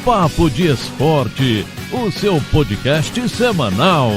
Papo de Esporte, o seu podcast semanal.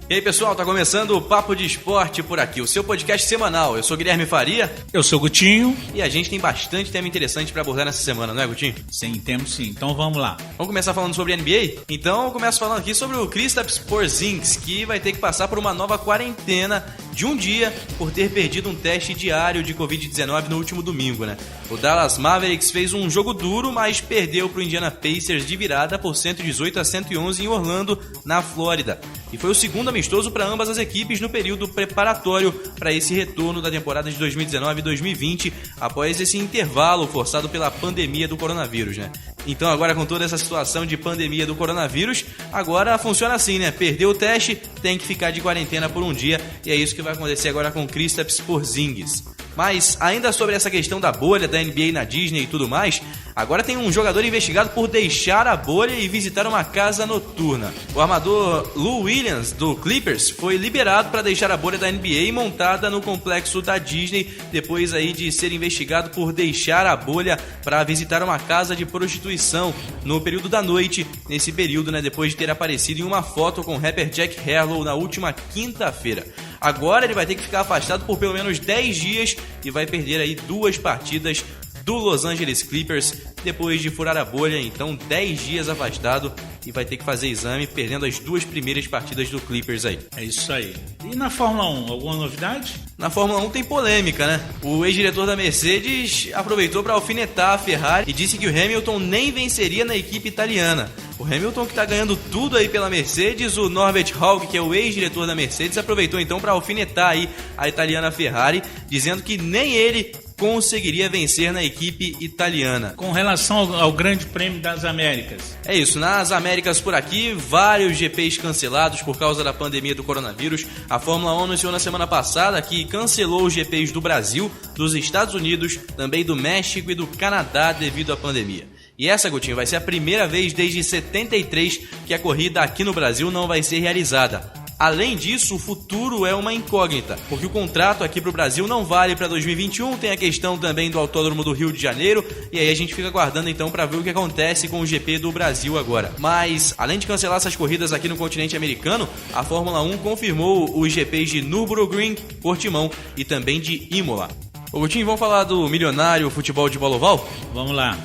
E aí pessoal, tá começando o Papo de Esporte por aqui, o seu podcast semanal. Eu sou Guilherme Faria. Eu sou o Gutinho. E a gente tem bastante tema interessante pra abordar nessa semana, não é, Gutinho? Sim, temos sim. Então vamos lá. Vamos começar falando sobre NBA? Então eu começo falando aqui sobre o Kristaps Porzingis, que vai ter que passar por uma nova quarentena de um dia por ter perdido um teste diário de Covid-19 no último domingo, né? O Dallas Mavericks fez um jogo duro, mas perdeu pro Indiana Pacers de virada por 118-111 em Orlando, na Flórida. E foi o segundo amistoso para ambas as equipes no período preparatório para esse retorno da temporada de 2019 e 2020, após esse intervalo forçado pela pandemia do coronavírus, né? Então agora com toda essa situação de pandemia do coronavírus, agora funciona assim, né? Perdeu o teste, tem que ficar de quarentena por um dia, e é isso que vai acontecer agora com Kristaps Porzingis. Mas ainda sobre essa questão da bolha da NBA na Disney e tudo mais, agora tem um jogador investigado por deixar a bolha e visitar uma casa noturna. O armador Lou Williams, do Clippers, foi liberado para deixar a bolha da NBA montada no complexo da Disney, depois aí de ser investigado por deixar a bolha para visitar uma casa de prostituição no período da noite, nesse período, né, depois de ter aparecido em uma foto com o rapper Jack Harlow na última quinta-feira. Agora ele vai ter que ficar afastado por pelo menos 10 dias e vai perder aí 2 partidas do Los Angeles Clippers depois de furar a bolha, então 10 dias afastado e vai ter que fazer exame, perdendo as 2 primeiras partidas do Clippers aí. É isso aí. E na Fórmula 1, alguma novidade? Na Fórmula 1 tem polêmica, né? O ex-diretor da Mercedes aproveitou para alfinetar a Ferrari e disse que o Hamilton nem venceria na equipe italiana. O Hamilton, que está ganhando tudo aí pela Mercedes, o Norbert Haug, que é o ex-diretor da Mercedes, aproveitou então para alfinetar aí a italiana Ferrari, dizendo que nem ele conseguiria vencer na equipe italiana. Com relação ao Grande Prêmio das Américas. É isso, nas Américas por aqui, vários GPs cancelados por causa da pandemia do coronavírus. A Fórmula 1 anunciou na semana passada que cancelou os GPs do Brasil, dos Estados Unidos, também do México e do Canadá devido à pandemia. E essa, Gutinho, vai ser a primeira vez desde 73 que a corrida aqui no Brasil não vai ser realizada. Além disso, o futuro é uma incógnita, porque o contrato aqui para o Brasil não vale para 2021, tem a questão também do Autódromo do Rio de Janeiro, e aí a gente fica aguardando então para ver o que acontece com o GP do Brasil agora. Mas, além de cancelar essas corridas aqui no continente americano, a Fórmula 1 confirmou os GPs de Nürburgring, Portimão e também de Imola. Ô Gutinho, vamos falar do milionário futebol de bola oval? Vamos lá.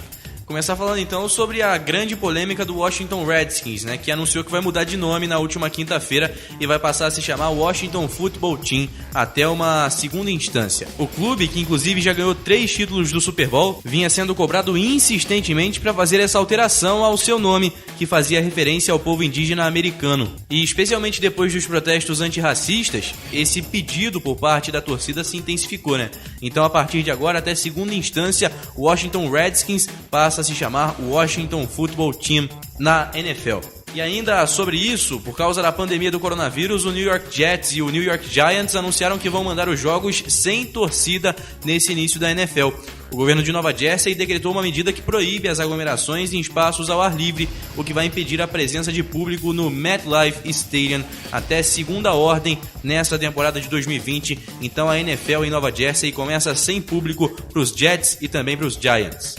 Começar falando então sobre a grande polêmica do Washington Redskins, né, que anunciou que vai mudar de nome na última quinta-feira e vai passar a se chamar Washington Football Team até uma segunda instância. O clube, que inclusive já ganhou 3 títulos do Super Bowl, vinha sendo cobrado insistentemente para fazer essa alteração ao seu nome, que fazia referência ao povo indígena americano. E especialmente depois dos protestos antirracistas, esse pedido por parte da torcida se intensificou, né? Então a partir de agora, até segunda instância, o Washington Redskins passa a se chamar Washington Football Team na NFL. E ainda sobre isso, por causa da pandemia do coronavírus, o New York Jets e o New York Giants anunciaram que vão mandar os jogos sem torcida nesse início da NFL. O governo de Nova Jersey decretou uma medida que proíbe as aglomerações em espaços ao ar livre, o que vai impedir a presença de público no MetLife Stadium até segunda ordem nesta temporada de 2020. Então a NFL em Nova Jersey começa sem público para os Jets e também para os Giants.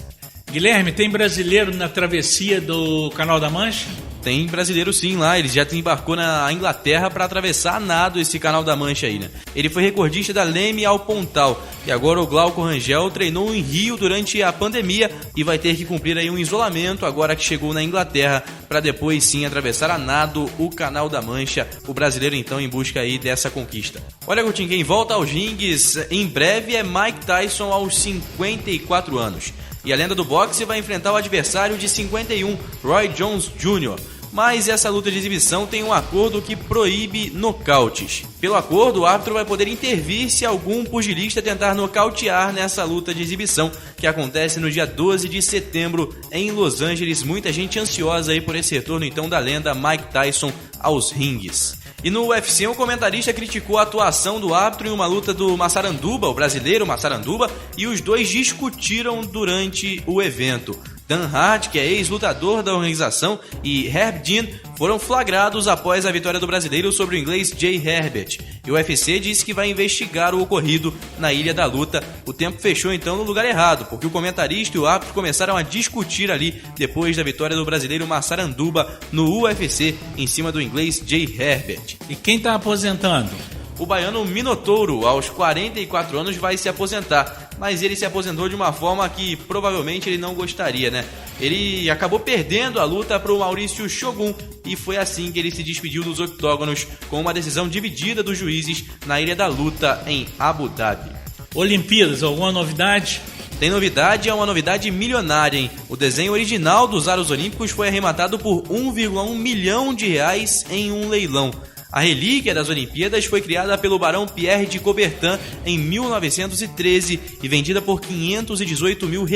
Guilherme, tem brasileiro na travessia do Canal da Mancha? Tem brasileiro sim lá, ele já embarcou na Inglaterra para atravessar a nado esse Canal da Mancha aí, né? Ele foi recordista da Leme ao Pontal e agora o Glauco Rangel treinou em Rio durante a pandemia e vai ter que cumprir aí um isolamento agora que chegou na Inglaterra para depois sim atravessar a nado o Canal da Mancha. O brasileiro então em busca aí dessa conquista. Olha, Gutinho, quem volta aos ringues em breve é Mike Tyson aos 54 anos. E a lenda do boxe vai enfrentar o adversário de 51, Roy Jones Jr. Mas essa luta de exibição tem um acordo que proíbe nocautes. Pelo acordo, o árbitro vai poder intervir se algum pugilista tentar nocautear nessa luta de exibição, que acontece no dia 12 de setembro em Los Angeles. Muita gente ansiosa aí por esse retorno então da lenda Mike Tyson aos ringues. E no UFC, um comentarista criticou a atuação do árbitro em uma luta do Massaranduba, o brasileiro Massaranduba, e os dois discutiram durante o evento. Dan Hart, que é ex-lutador da organização, e Herb Dean foram flagrados após a vitória do brasileiro sobre o inglês Jay Herbert. E o UFC disse que vai investigar o ocorrido na Ilha da Luta. O tempo fechou então no lugar errado, porque o comentarista e o árbitro começaram a discutir ali depois da vitória do brasileiro Massaranduba no UFC em cima do inglês Jay Herbert. E quem está aposentando? O baiano Minotouro, aos 44 anos, vai se aposentar, mas ele se aposentou de uma forma que provavelmente ele não gostaria, né? Ele acabou perdendo a luta para o Maurício Shogun e foi assim que ele se despediu dos octógonos, com uma decisão dividida dos juízes na Ilha da Luta em Abu Dhabi. Olimpíadas, alguma novidade? Tem novidade, é uma novidade milionária, hein? O desenho original dos aros olímpicos foi arrematado por 1,1 milhão de reais em um leilão. A relíquia das Olimpíadas foi criada pelo barão Pierre de Coubertin em 1913 e vendida por R$518 mil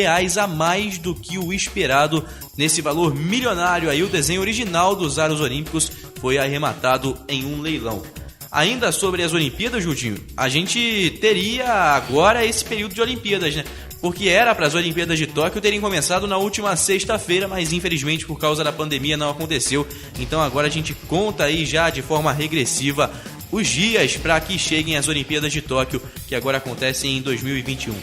a mais do que o esperado. Nesse valor milionário aí, o desenho original dos aros olímpicos foi arrematado em um leilão. Ainda sobre as Olimpíadas, Judinho, a gente teria agora esse período de Olimpíadas, né? Porque era para as Olimpíadas de Tóquio terem começado na última sexta-feira, mas infelizmente por causa da pandemia não aconteceu. Então agora a gente conta aí já de forma regressiva os dias para que cheguem as Olimpíadas de Tóquio, que agora acontecem em 2021.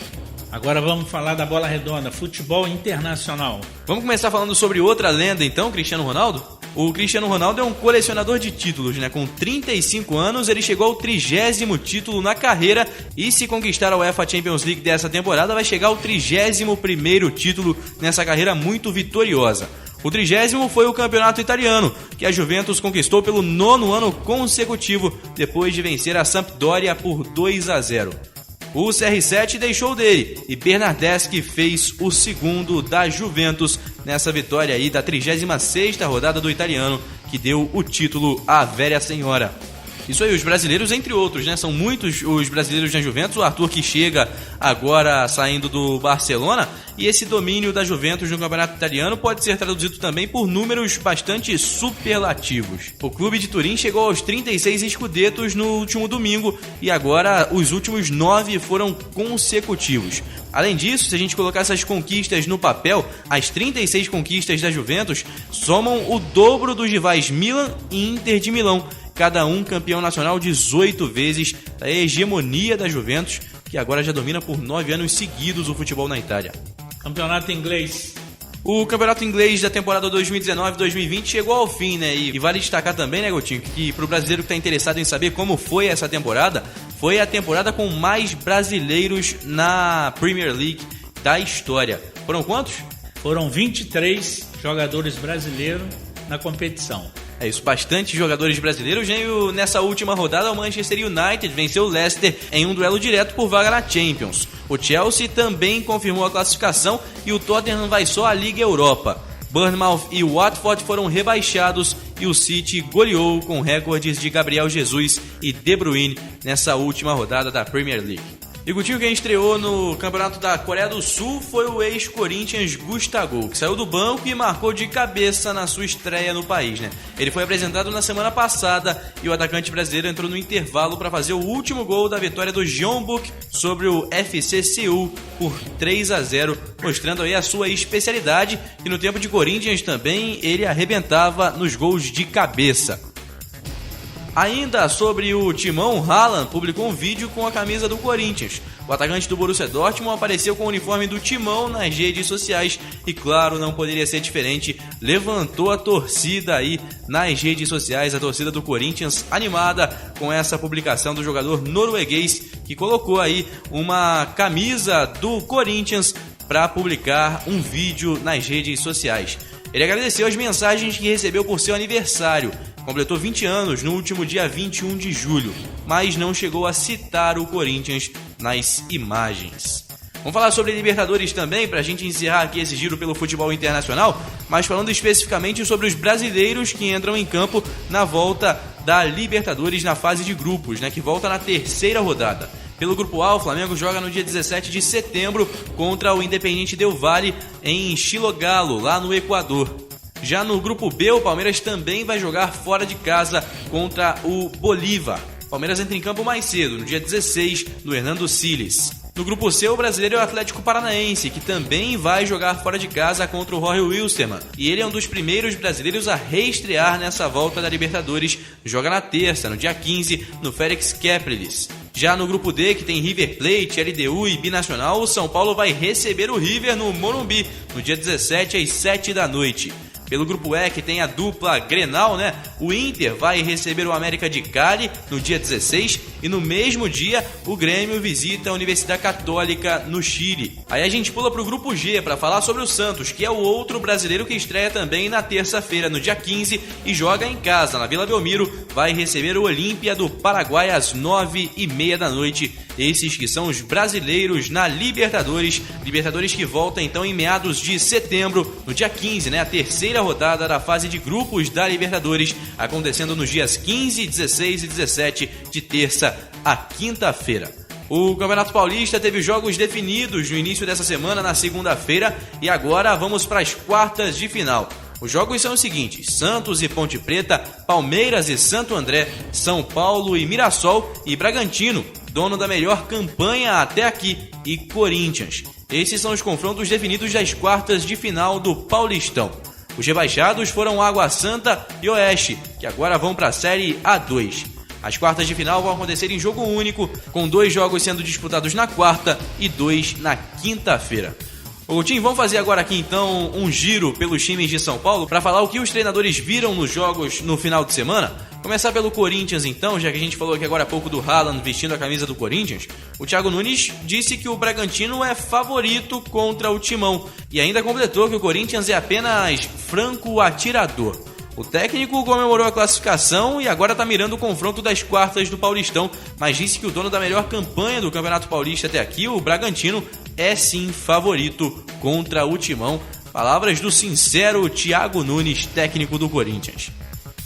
Agora vamos falar da bola redonda, futebol internacional. Vamos começar falando sobre outra lenda então, Cristiano Ronaldo? O Cristiano Ronaldo é um colecionador de títulos, né? Com 35 anos, ele chegou ao 30º título na carreira e se conquistar a UEFA Champions League dessa temporada, vai chegar ao 31º título nessa carreira muito vitoriosa. O 30º foi o campeonato italiano, que a Juventus conquistou pelo 9º ano consecutivo, depois de vencer a Sampdoria por 2-0. O CR7 deixou dele e Bernardeschi fez o segundo da Juventus nessa vitória aí da 36ª rodada do italiano, que deu o título à velha senhora. Isso aí, os brasileiros, entre outros, né? São muitos os brasileiros na Juventus. O Arthur, que chega agora saindo do Barcelona. E esse domínio da Juventus no campeonato italiano pode ser traduzido também por números bastante superlativos. O clube de Turim chegou aos 36 escudetos no último domingo e agora os últimos 9 foram consecutivos. Além disso, se a gente colocar essas conquistas no papel, as 36 conquistas da Juventus somam o dobro dos rivais Milan e Inter de Milão, cada um campeão nacional 18 vezes, da hegemonia da Juventus, que agora já domina por 9 anos seguidos o futebol na Itália. Campeonato inglês. O campeonato inglês da temporada 2019-2020 chegou ao fim, né? E vale destacar também, né, Gotinho, que pro brasileiro que está interessado em saber como foi essa temporada, foi a temporada com mais brasileiros na Premier League da história. Foram quantos? Foram 23 jogadores brasileiros na competição. É isso, bastante jogadores brasileiros. Nessa última rodada, o Manchester United venceu o Leicester em um duelo direto por vaga na Champions. O Chelsea também confirmou a classificação e o Tottenham vai só à Liga Europa. Bournemouth e Watford foram rebaixados e o City goleou com recordes de Gabriel Jesus e De Bruyne nessa última rodada da Premier League. E Gutinho, quem estreou no campeonato da Coreia do Sul foi o ex-Corinthians Gustavo, que saiu do banco e marcou de cabeça na sua estreia no país, né? Ele foi apresentado na semana passada e o atacante brasileiro entrou no intervalo para fazer o último gol da vitória do Jeonbuk sobre o FC Seul por 3-0, mostrando aí a sua especialidade, e no tempo de Corinthians também ele arrebentava nos gols de cabeça. Ainda sobre o Timão, Haaland publicou um vídeo com a camisa do Corinthians. O atacante do Borussia Dortmund apareceu com o uniforme do Timão nas redes sociais e, claro, não poderia ser diferente, levantou a torcida aí nas redes sociais, a torcida do Corinthians animada com essa publicação do jogador norueguês, que colocou aí uma camisa do Corinthians para publicar um vídeo nas redes sociais. Ele agradeceu as mensagens que recebeu por seu aniversário. Completou 20 anos no último dia 21 de julho, mas não chegou a citar o Corinthians nas imagens. Vamos falar sobre Libertadores também, para a gente encerrar aqui esse giro pelo futebol internacional, mas falando especificamente sobre os brasileiros que entram em campo na volta da Libertadores na fase de grupos, né, que volta na terceira rodada. Pelo Grupo A, o Flamengo joga no dia 17 de setembro contra o Independiente Del Valle em Chilogalo, lá no Equador. Já no Grupo B, o Palmeiras também vai jogar fora de casa contra o Bolívar. O Palmeiras entra em campo mais cedo, no dia 16, no Hernando Siles. No grupo C, o brasileiro é o Atlético Paranaense, que também vai jogar fora de casa contra o Jorge Wilstermann. E ele é um dos primeiros brasileiros a reestrear nessa volta da Libertadores. Joga na terça, no dia 15, no Félix Capriles. Já no grupo D, que tem River Plate, LDU e Binacional, o São Paulo vai receber o River no Morumbi, no dia 17, às 7 da noite. Pelo grupo E, que tem a dupla Grenal, o Inter vai receber o América de Cali no dia 16 e no mesmo dia o Grêmio visita a Universidade Católica no Chile. Aí a gente pula para o grupo G para falar sobre o Santos, que é o outro brasileiro que estreia também na terça-feira, no dia 15, e joga em casa, na Vila Belmiro, vai receber o Olímpia do Paraguai às 9h30 da noite. Esses que são os brasileiros na Libertadores que volta então em meados de setembro, no dia 15, a terceira rodada da fase de grupos da Libertadores, acontecendo nos dias 15, 16 e 17, de terça a quinta-feira. O Campeonato Paulista teve jogos definidos no início dessa semana, na segunda-feira, e agora vamos para as quartas de final. Os jogos são os seguintes: Santos e Ponte Preta, Palmeiras e Santo André, São Paulo e Mirassol e Bragantino, dono da melhor campanha até aqui, e Corinthians. Esses são os confrontos definidos das quartas de final do Paulistão. Os rebaixados foram Água Santa e Oeste, que agora vão para a Série A2. As quartas de final vão acontecer em jogo único, com 2 jogos sendo disputados na quarta e 2 na quinta-feira. Ô Tim, vamos fazer agora aqui então um giro pelos times de São Paulo para falar o que os treinadores viram nos jogos no final de semana. Começar pelo Corinthians então, já que a gente falou aqui agora há pouco do Haaland vestindo a camisa do Corinthians. O Thiago Nunes disse que o Bragantino é favorito contra o Timão e ainda completou que o Corinthians é apenas franco atirador. O técnico comemorou a classificação e agora está mirando o confronto das quartas do Paulistão, mas disse que o dono da melhor campanha do Campeonato Paulista até aqui, o Bragantino, é sim favorito contra o Timão. Palavras do sincero Thiago Nunes, técnico do Corinthians.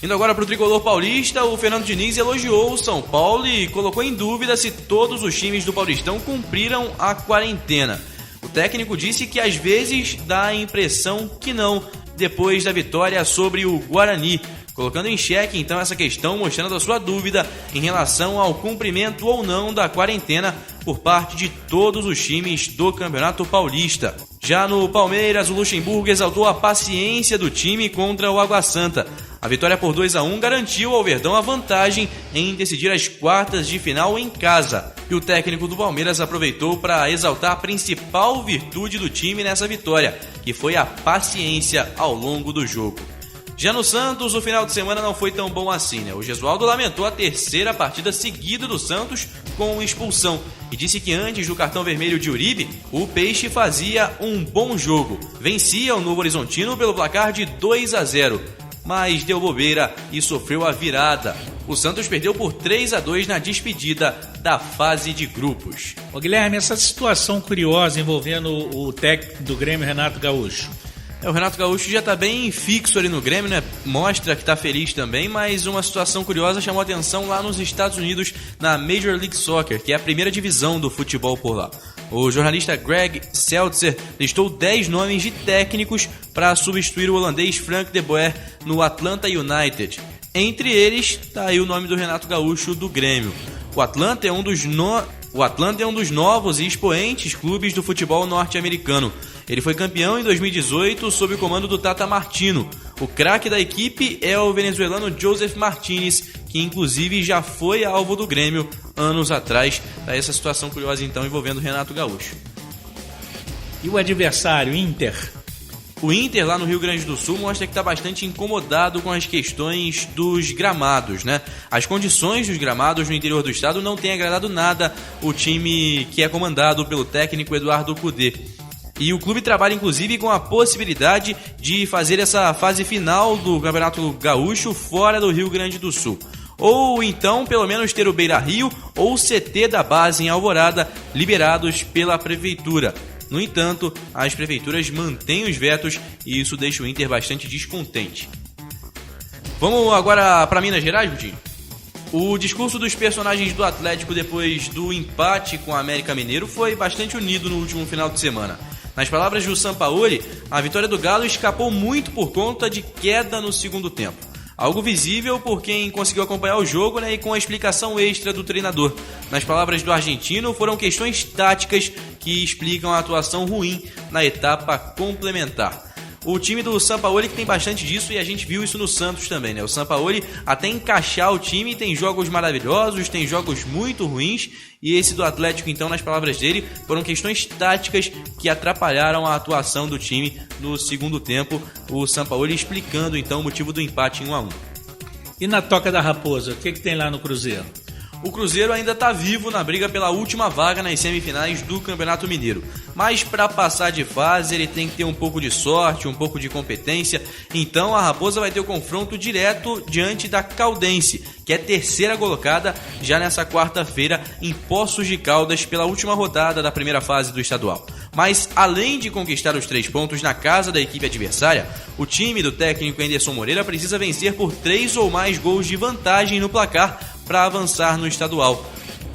Indo agora para o tricolor paulista, o Fernando Diniz elogiou o São Paulo e colocou em dúvida se todos os times do Paulistão cumpriram a quarentena. O técnico disse que às vezes dá a impressão que não, depois da vitória sobre o Guarani, colocando em xeque então essa questão, mostrando a sua dúvida em relação ao cumprimento ou não da quarentena por parte de todos os times do Campeonato Paulista. Já no Palmeiras, o Luxemburgo exaltou a paciência do time contra o Água Santa. A vitória por 2-1 garantiu ao Verdão a vantagem em decidir as quartas de final em casa. E o técnico do Palmeiras aproveitou para exaltar a principal virtude do time nessa vitória, que foi a paciência ao longo do jogo. Já no Santos, o final de semana não foi tão bom assim, O Gesualdo lamentou a terceira partida seguida do Santos com expulsão e disse que antes do cartão vermelho de Uribe, o Peixe fazia um bom jogo. Vencia o Novo Horizontino pelo placar de 2-0, mas deu bobeira e sofreu a virada. O Santos perdeu por 3-2 na despedida da fase de grupos. Ô Guilherme, essa situação curiosa envolvendo o técnico do Grêmio, Renato Gaúcho. O Renato Gaúcho já está bem fixo ali no Grêmio, Mostra que está feliz também, mas uma situação curiosa chamou a atenção lá nos Estados Unidos, na Major League Soccer, que é a primeira divisão do futebol por lá. O jornalista Greg Seltzer listou 10 nomes de técnicos para substituir o holandês Frank de Boer no Atlanta United. Entre eles, está aí o nome do Renato Gaúcho do Grêmio. O Atlanta é um dos novos e expoentes clubes do futebol norte-americano. Ele foi campeão em 2018 sob o comando do Tata Martino. O craque da equipe é o venezuelano Joseph Martinez, que inclusive já foi alvo do Grêmio anos atrás. Tá essa situação curiosa então envolvendo o Renato Gaúcho. E o adversário, Inter? O Inter lá no Rio Grande do Sul mostra que está bastante incomodado com as questões dos gramados, As condições dos gramados no interior do estado não têm agradado nada o time que é comandado pelo técnico Eduardo Cudê. E o clube trabalha inclusive com a possibilidade de fazer essa fase final do Campeonato Gaúcho fora do Rio Grande do Sul. Ou então, pelo menos ter o Beira-Rio ou o CT da base em Alvorada liberados pela prefeitura. No entanto, as prefeituras mantêm os vetos e isso deixa o Inter bastante descontente. Vamos agora para Minas Gerais, Gutinho? O discurso dos personagens do Atlético depois do empate com o América Mineiro foi bastante unido no último final de semana. Nas palavras do Sampaoli, a vitória do Galo escapou muito por conta de queda no segundo tempo. Algo visível por quem conseguiu acompanhar o jogo, né, e com a explicação extra do treinador. Nas palavras do argentino, foram questões táticas que explicam a atuação ruim na etapa complementar. O time do Sampaoli que tem bastante disso, e a gente viu isso no Santos também, né? O Sampaoli, até encaixar o time, tem jogos maravilhosos, tem jogos muito ruins, e esse do Atlético, então, nas palavras dele, foram questões táticas que atrapalharam a atuação do time no segundo tempo. O Sampaoli explicando, então, o motivo do empate em 1-1. E na Toca da Raposa, o que tem lá no Cruzeiro? O Cruzeiro ainda está vivo na briga pela última vaga nas semifinais do Campeonato Mineiro. Mas para passar de fase ele tem que ter um pouco de sorte, um pouco de competência. Então a Raposa vai ter o confronto direto diante da Caldense, que é terceira colocada já nessa quarta-feira em Poços de Caldas pela última rodada da primeira fase do estadual. Mas além de conquistar os 3 pontos na casa da equipe adversária, o time do técnico Anderson Moreira precisa vencer por 3 ou mais gols de vantagem no placar para avançar no estadual.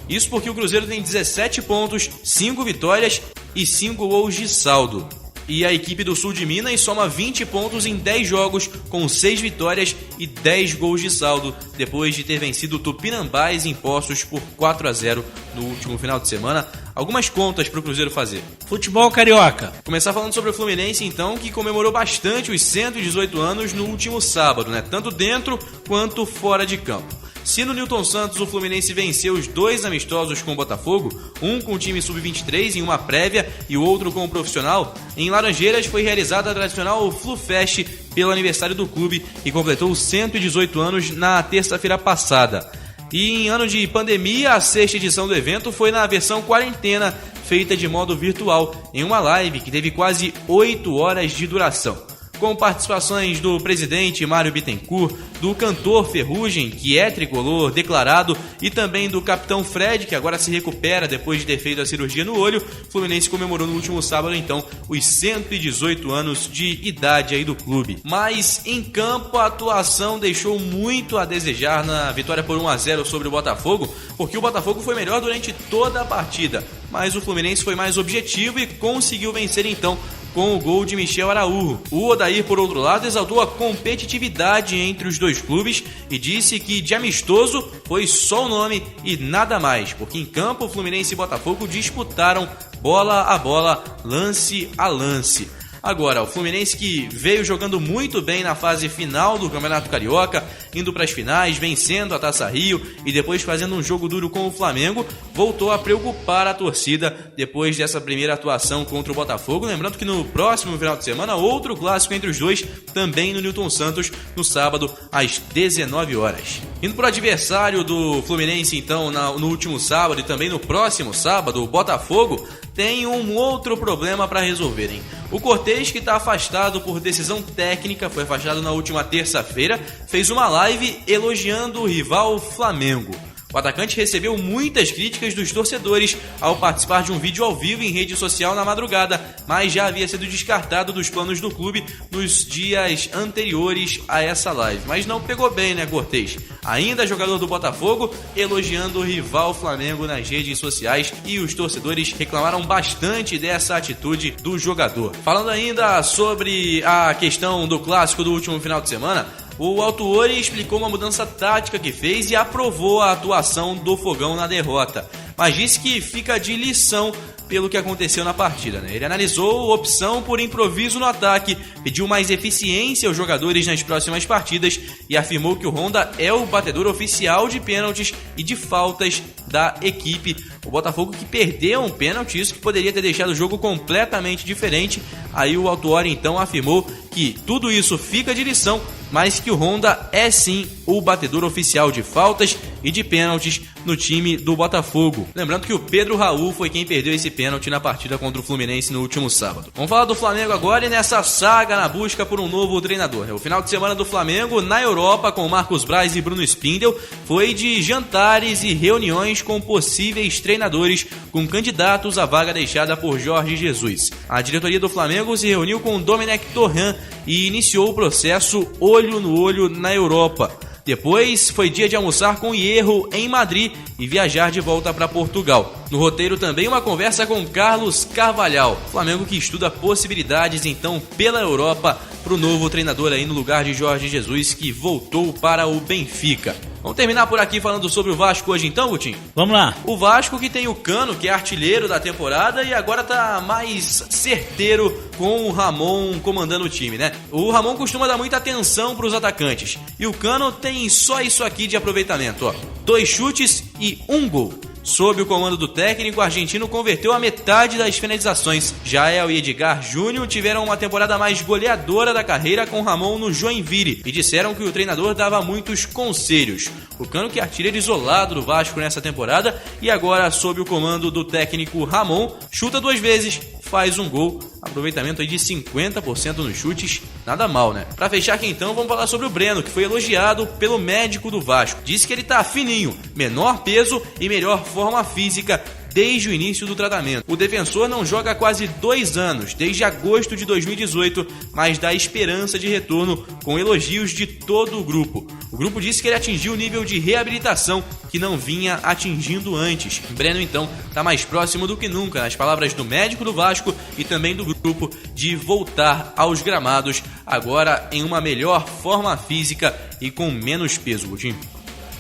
Isso porque o Cruzeiro tem 17 pontos, 5 vitórias e 5 gols de saldo. E a equipe do Sul de Minas soma 20 pontos em 10 jogos, com 6 vitórias e 10 gols de saldo, depois de ter vencido o Tupinambás em Poços por 4-0 no último final de semana. Algumas contas para o Cruzeiro fazer. Futebol carioca. Começar falando sobre o Fluminense, então, que comemorou bastante os 118 anos no último sábado, né? Tanto dentro quanto fora de campo. Se no Newton Santos o Fluminense venceu os 2 amistosos com o Botafogo, um com o time sub-23 em uma prévia e o outro com o profissional, em Laranjeiras foi realizada a tradicional Flufest pelo aniversário do clube e completou 118 anos na terça-feira passada. E em ano de pandemia, a 6ª edição do evento foi na versão quarentena, feita de modo virtual, em uma live que teve quase 8 horas de duração. Com participações do presidente Mário Bittencourt, do cantor Ferrugem, que é tricolor declarado, e também do capitão Fred, que agora se recupera depois de ter feito a cirurgia no olho, o Fluminense comemorou no último sábado, então, os 118 anos de idade aí do clube. Mas, em campo, a atuação deixou muito a desejar na vitória por 1-0 sobre o Botafogo, porque o Botafogo foi melhor durante toda a partida, mas o Fluminense foi mais objetivo e conseguiu vencer, então, com o gol de Michel Araújo. O Odair, por outro lado, exaltou a competitividade entre os dois clubes e disse que de amistoso foi só o nome e nada mais, porque em campo Fluminense e Botafogo disputaram bola a bola, lance a lance. Agora, o Fluminense, que veio jogando muito bem na fase final do Campeonato Carioca, indo para as finais, vencendo a Taça Rio e depois fazendo um jogo duro com o Flamengo, voltou a preocupar a torcida depois dessa primeira atuação contra o Botafogo. Lembrando que no próximo final de semana, outro clássico entre os dois, também no Newton Santos, no sábado, às 19 horas. Indo para o adversário do Fluminense, então, no último sábado e também no próximo sábado, o Botafogo tem um outro problema para resolverem. O Cortez, que está afastado por decisão técnica, foi afastado na última terça-feira, fez uma live elogiando o rival Flamengo. O atacante recebeu muitas críticas dos torcedores ao participar de um vídeo ao vivo em rede social na madrugada, mas já havia sido descartado dos planos do clube nos dias anteriores a essa live. Mas não pegou bem, né, Cortez? Ainda jogador do Botafogo, elogiando o rival Flamengo nas redes sociais, e os torcedores reclamaram bastante dessa atitude do jogador. Falando ainda sobre a questão do clássico do último final de semana, o Autuori explicou uma mudança tática que fez e aprovou a atuação do Fogão na derrota, mas disse que fica de lição pelo que aconteceu na partida, né? Ele analisou a opção por improviso no ataque, pediu mais eficiência aos jogadores nas próximas partidas e afirmou que o Honda é o batedor oficial de pênaltis e de faltas da equipe. O Botafogo que perdeu um pênalti, isso que poderia ter deixado o jogo completamente diferente. Aí o Autuori então afirmou que tudo isso fica de lição, mas que o Honda é sim o batedor oficial de faltas e de pênaltis no time do Botafogo. Lembrando que o Pedro Raul foi quem perdeu esse pênalti na partida contra o Fluminense no último sábado. Vamos falar do Flamengo agora e nessa saga na busca por um novo treinador. O final de semana do Flamengo na Europa com Marcos Braz e Bruno Spindel foi de jantares e reuniões com possíveis treinadores, com candidatos à vaga deixada por Jorge Jesus. A diretoria do Flamengo se reuniu com Domenech Torrent e iniciou o processo olho no olho na Europa. Depois foi dia de almoçar com Hierro em Madrid e viajar de volta para Portugal. No roteiro também uma conversa com Carlos Carvalhal, Flamengo que estuda possibilidades então pela Europa para o novo treinador aí no lugar de Jorge Jesus, que voltou para o Benfica. Vamos terminar por aqui falando sobre o Vasco hoje então, Gutinho? Vamos lá. O Vasco que tem o Cano, que é artilheiro da temporada e agora tá mais certeiro com o Ramon comandando o time, né? O Ramon costuma dar muita atenção pros atacantes e o Cano tem só isso aqui de aproveitamento, ó. 2 chutes e 1 gol. Sob o comando do técnico, o argentino converteu a metade das finalizações. Jael e Edgar Júnior tiveram uma temporada mais goleadora da carreira com Ramon no Joinville e disseram que o treinador dava muitos conselhos. O Cano, que é artilheiro isolado do Vasco nessa temporada e agora sob o comando do técnico Ramon, chuta 2 vezes, faz 1 gol, aproveitamento aí de 50% nos chutes, nada mal, né? Pra fechar aqui então, vamos falar sobre o Breno, que foi elogiado pelo médico do Vasco. Disse que ele tá fininho, menor peso e melhor forma física desde o início do tratamento. O defensor não joga há quase 2 anos, desde agosto de 2018, mas dá esperança de retorno com elogios de todo o grupo. O grupo disse que ele atingiu o nível de reabilitação que não vinha atingindo antes. Breno, então, está mais próximo do que nunca, nas palavras do médico do Vasco e também do grupo, de voltar aos gramados, agora em uma melhor forma física e com menos peso, Gutinho.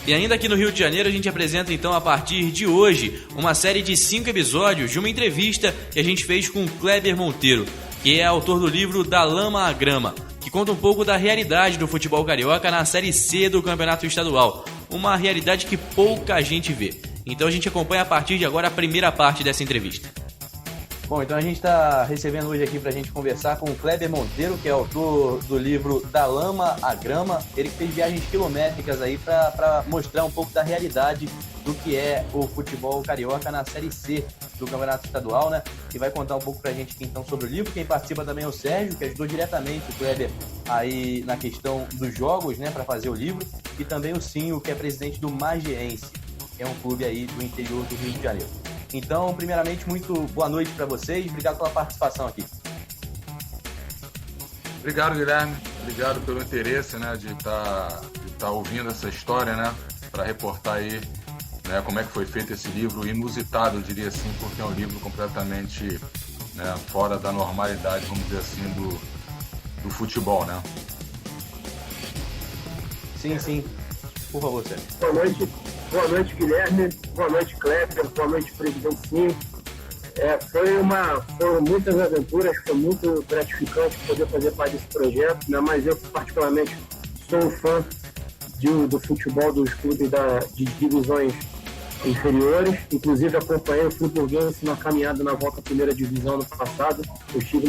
E ainda aqui no Rio de Janeiro a gente apresenta então a partir de hoje uma série de 5 episódios de uma entrevista que a gente fez com o Kleber Monteiro, que é autor do livro Da Lama à Grama, que conta um pouco da realidade do futebol carioca na Série C do Campeonato Estadual, uma realidade que pouca gente vê. Então a gente acompanha a partir de agora a primeira parte dessa entrevista. Bom, então a gente está recebendo hoje aqui para a gente conversar com o Kleber Monteiro, que é autor do livro Da Lama à Grama. Ele que fez viagens quilométricas aí para mostrar um pouco da realidade do que é o futebol carioca na Série C do Campeonato Estadual, né? E vai contar um pouco pra gente aqui então sobre o livro. Quem participa também é o Sérgio, que ajudou diretamente o Kleber aí na questão dos jogos, né, para fazer o livro. E também o Cinho, que é presidente do Magiense, que é um clube aí do interior do Rio de Janeiro. Então, primeiramente, muito boa noite para vocês. Obrigado pela participação aqui. Obrigado, Guilherme. Obrigado pelo interesse, né, de tá ouvindo essa história, né, para reportar aí, né, como é que foi feito esse livro inusitado, eu diria assim, porque é um livro completamente, né, fora da normalidade, vamos dizer assim, do futebol, né? Sim. Por favor, Sérgio. Boa noite, Guilherme. Boa noite, Kleber. Boa noite, presidente Sim. Foram muitas aventuras, foi muito gratificante poder fazer parte desse projeto, né? Mas eu, particularmente, sou um fã do futebol dos clubes de divisões inferiores. Inclusive, acompanhei o Friburguense na caminhada na volta à primeira divisão no passado. Eu estive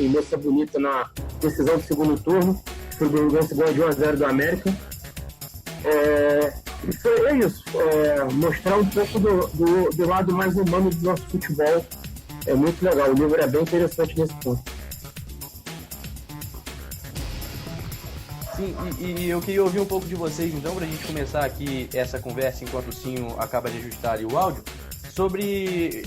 em Moça Bonita na decisão do segundo turno. O Friburguense ganhou de 1-0 do América. É isso, mostrar um pouco do lado mais humano do nosso futebol. É muito legal, o livro é bem interessante nesse ponto. Sim, e eu queria ouvir um pouco de vocês então, pra gente começar aqui essa conversa enquanto o Cinho acaba de ajustar ali o áudio,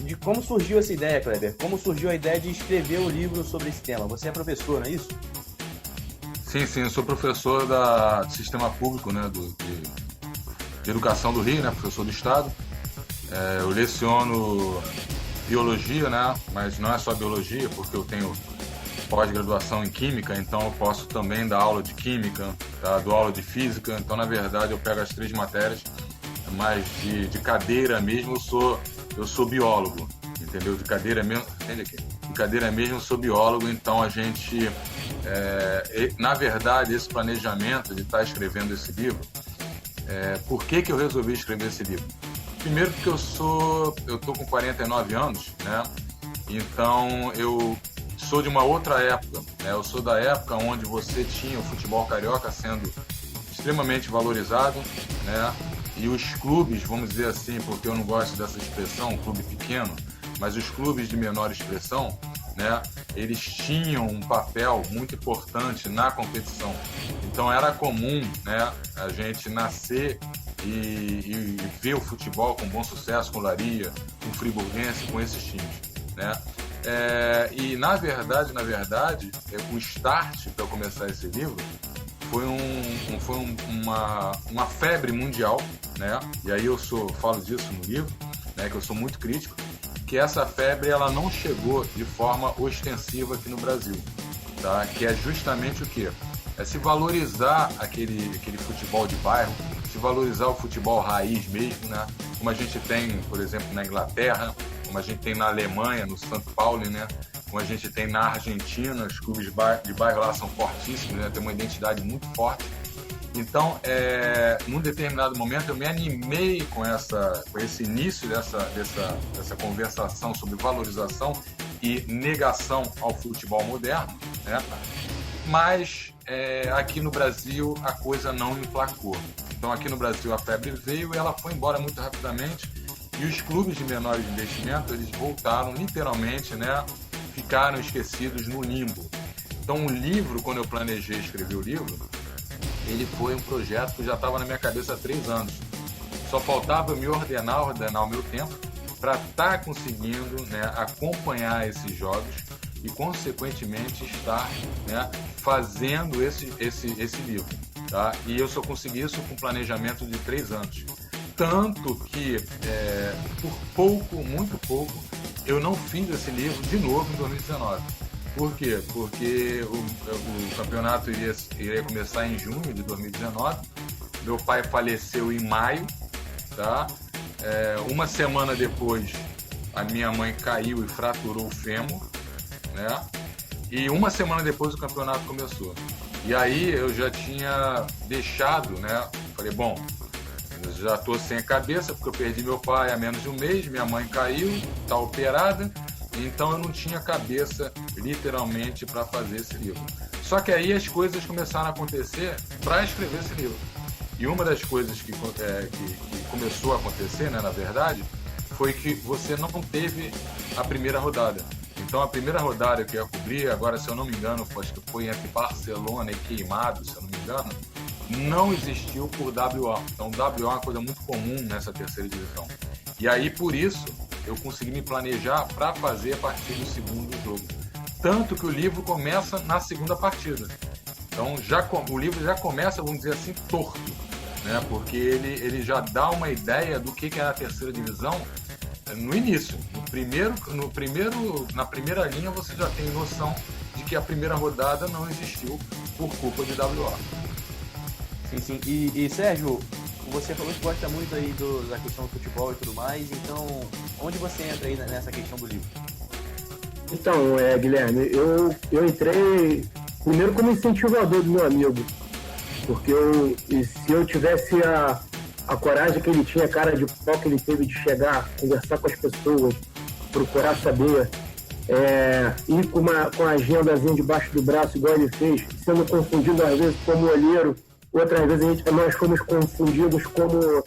de como surgiu essa ideia, Kleber, como surgiu a ideia de escrever o livro sobre esse tema. Você é professor, não é isso? Sim, eu sou professor do Sistema Público, né, de Educação do Rio, né, professor do Estado. Eu leciono biologia, né, mas não é só biologia, porque eu tenho pós-graduação em Química, então eu posso também dar aula de Química, tá? Dou aula de Física, então na verdade eu pego as 3 matérias, mas de cadeira mesmo eu sou biólogo, entendeu? De cadeira mesmo, entende aqui? De cadeira mesmo eu sou biólogo, então a gente, na verdade, esse planejamento de estar escrevendo esse livro, por que eu resolvi escrever esse livro? Primeiro porque eu tô com 49 anos, né? Então eu sou de uma outra época, né? Eu sou da época onde você tinha o futebol carioca sendo extremamente valorizado, né? E os clubes, vamos dizer assim, porque eu não gosto dessa expressão, clube pequeno, mas os clubes de menor expressão, né? Eles tinham um papel muito importante na competição. Então era comum, né, a gente nascer e ver o futebol com bom sucesso, com o Olaria, com o Friburguense, com esses times, né? E na verdade, o start para começar esse livro foi uma febre mundial, né? E aí eu falo disso no livro, né, que eu sou muito crítico, que essa febre ela não chegou de forma ostensiva aqui no Brasil, tá? Que é justamente o quê? É se valorizar aquele futebol de bairro, se valorizar o futebol raiz mesmo, né? Como a gente tem, por exemplo, na Inglaterra, como a gente tem na Alemanha, no São Paulo, né? Como a gente tem na Argentina, os clubes de bairro lá são fortíssimos, né? Tem uma identidade muito forte. Então, num determinado momento, eu me animei com esse início dessa conversação sobre valorização e negação ao futebol moderno, né? Mas aqui no Brasil a coisa não emplacou. Então, aqui no Brasil a febre veio e ela foi embora muito rapidamente, e os clubes de menores investimento, eles voltaram literalmente, né? Ficaram esquecidos no limbo. Então, o livro, quando eu planejei escrever o livro, ele foi um projeto que já estava na minha cabeça há 3 anos. Só faltava eu me ordenar o meu tempo para estar conseguindo, né, acompanhar esses jogos e, consequentemente, estar, né, fazendo esse livro. Tá? E eu só consegui isso com planejamento de 3 anos. Tanto que, por pouco, muito pouco, eu não fiz esse livro de novo em 2019. Por quê? Porque o campeonato iria começar em junho de 2019. Meu pai faleceu em maio, tá? Uma semana depois, a minha mãe caiu e fraturou o fêmur, né? E uma semana depois o campeonato começou. E aí eu já tinha deixado, né? Falei, bom, eu já estou sem a cabeça porque eu perdi meu pai há menos de um mês, minha mãe caiu, está operada. Então eu não tinha cabeça, literalmente, para fazer esse livro. Só que aí as coisas começaram a acontecer para escrever esse livro. E uma das coisas que começou a acontecer, né, na verdade, foi que você não teve a primeira rodada. Então a primeira rodada que eu ia cobrir, agora se eu não me engano, acho que foi entre Barcelona e Queimados, se eu não me engano, não existiu por WO. Então WO é uma coisa muito comum nessa terceira divisão. E aí, por isso, eu consegui me planejar para fazer a partir do segundo jogo. Tanto que o livro começa na segunda partida. Então, o livro já começa, vamos dizer assim, torto, né? Porque ele já dá uma ideia do que é a terceira divisão no início. Na primeira linha, você já tem noção de que a primeira rodada não existiu por culpa de WO. Sim. E Sérgio, você falou que gosta muito aí da questão do futebol e tudo mais, então onde você entra aí nessa questão do livro? Então, Guilherme, eu entrei primeiro como incentivador do meu amigo, porque se eu tivesse a coragem que ele tinha, a cara de pau que ele teve de chegar, conversar com as pessoas, procurar saber, ir com a agendazinha debaixo do braço, igual ele fez, sendo confundido às vezes como olheiro, outras vezes nós fomos confundidos como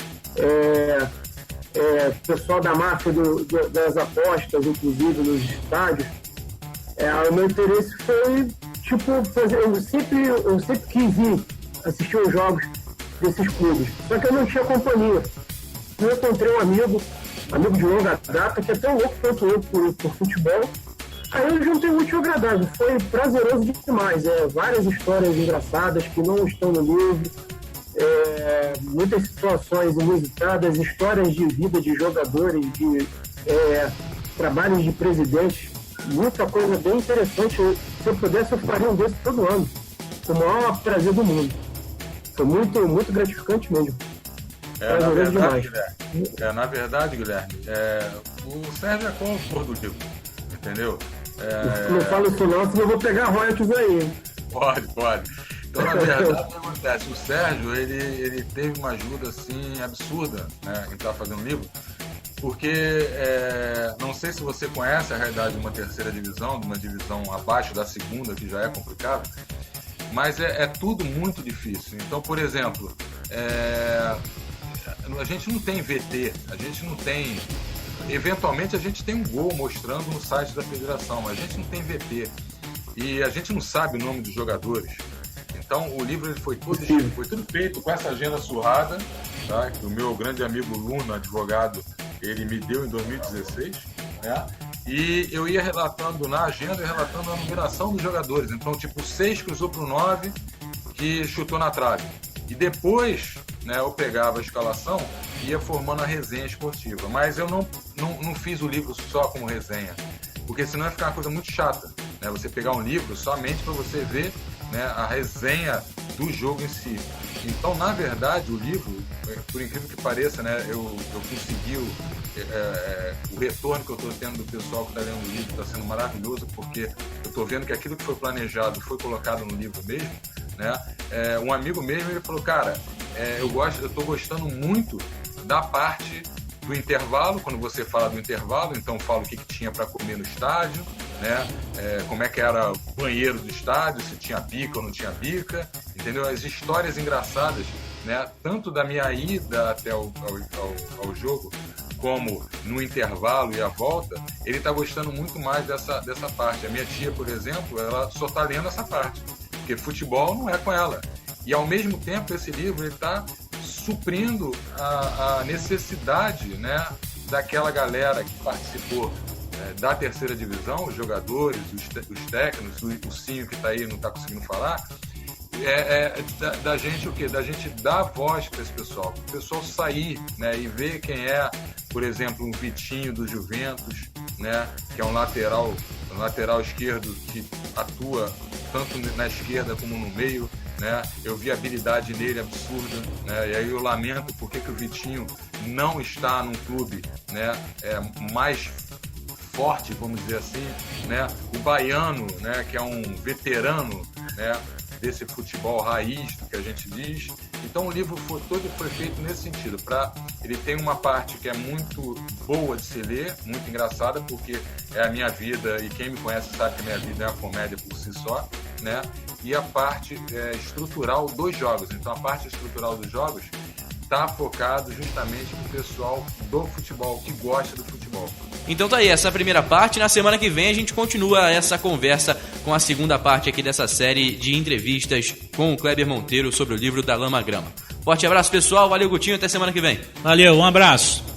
pessoal da máfia das apostas, inclusive nos estádios. O meu interesse foi eu sempre quis ir assistir os jogos desses clubes, só que eu não tinha companhia. Eu encontrei um amigo de longa data, que é tão louco quanto eu por futebol. Aí eu juntei o útil ao agradável, foi prazeroso demais. Várias histórias engraçadas que não estão no livro, muitas situações inusitadas, histórias de vida de jogadores, de trabalhos de presidentes, muita coisa bem interessante. Se eu pudesse, eu faria um desse todo ano, com o maior prazer do mundo. Foi muito, muito gratificante mesmo. Na verdade, Guilherme, o Sérgio é coautor do livro, entendeu? Não falo isso não, senão eu vou pegar royalties aí. Pode. Então, na verdade, o que acontece? O Sérgio, ele teve uma ajuda, assim, absurda, né, em estar fazendo o livro, porque não sei se você conhece a realidade de uma terceira divisão, de uma divisão abaixo da segunda, que já é complicado, mas é tudo muito difícil. Então, por exemplo, a gente não tem VT, a gente não tem... Eventualmente a gente tem um gol mostrando no site da federação, mas a gente não tem VT e a gente não sabe o nome dos jogadores. Então o livro ele foi tudo feito com essa agenda surrada, tá? Que o meu grande amigo Luna, advogado, ele me deu em 2016, né? E eu ia relatando na agenda e relatando a numeração dos jogadores. Então, tipo, 6 cruzou pro 9, que chutou na trave. E depois né, eu pegava a escalação e ia formando a resenha esportiva. Mas eu não fiz o livro só como resenha, porque senão ia ficar uma coisa muito chata, né? Você pegar um livro somente para você ver, né, a resenha do jogo em si. Então, na verdade, o livro, por incrível que pareça, né, eu consegui o retorno que eu estou tendo do pessoal que está lendo o livro está sendo maravilhoso, porque eu estou vendo que aquilo que foi planejado foi colocado no livro mesmo, né? Um amigo mesmo, ele falou, cara, eu estou gostando muito da parte do intervalo, quando você fala do intervalo, então fala o que tinha para comer no estádio, né? Como é que era o banheiro do estádio, se tinha bica ou não tinha bica, entendeu? As histórias engraçadas, né? Tanto da minha ida até ao jogo, como no intervalo e a volta, ele está gostando muito mais dessa parte. A minha tia, por exemplo, ela só está lendo essa parte, porque futebol não é com ela. E ao mesmo tempo esse livro está suprindo a necessidade, né, daquela galera que participou da terceira divisão, os jogadores, os técnicos, o Cinho que está aí não está conseguindo falar, da gente o quê? Da gente dar voz para esse pessoal, o pessoal sair, né, e ver quem é, por exemplo, um Vitinho do Juventus, né, que é um lateral esquerdo que atua tanto na esquerda como no meio, né? Eu vi a habilidade nele absurda, né? E aí eu lamento porque que o Vitinho não está num clube, né, mais forte, vamos dizer assim, né? O Baiano, né, que é um veterano, né, desse futebol raiz, que a gente diz. Então o livro todo foi feito nesse sentido, ele tem uma parte que é muito boa de se ler, muito engraçada, porque é a minha vida, e quem me conhece sabe que a minha vida é uma comédia por si só, né? E a parte estrutural dos jogos. Então a parte estrutural dos jogos está focado justamente no pessoal do futebol, que gosta do futebol. Então tá aí, essa primeira parte. Na semana que vem a gente continua essa conversa com a segunda parte aqui dessa série de entrevistas com o Kleber Monteiro sobre o livro da Lama Grama. Forte abraço, pessoal. Valeu, Gutinho. Até semana que vem. Valeu, um abraço.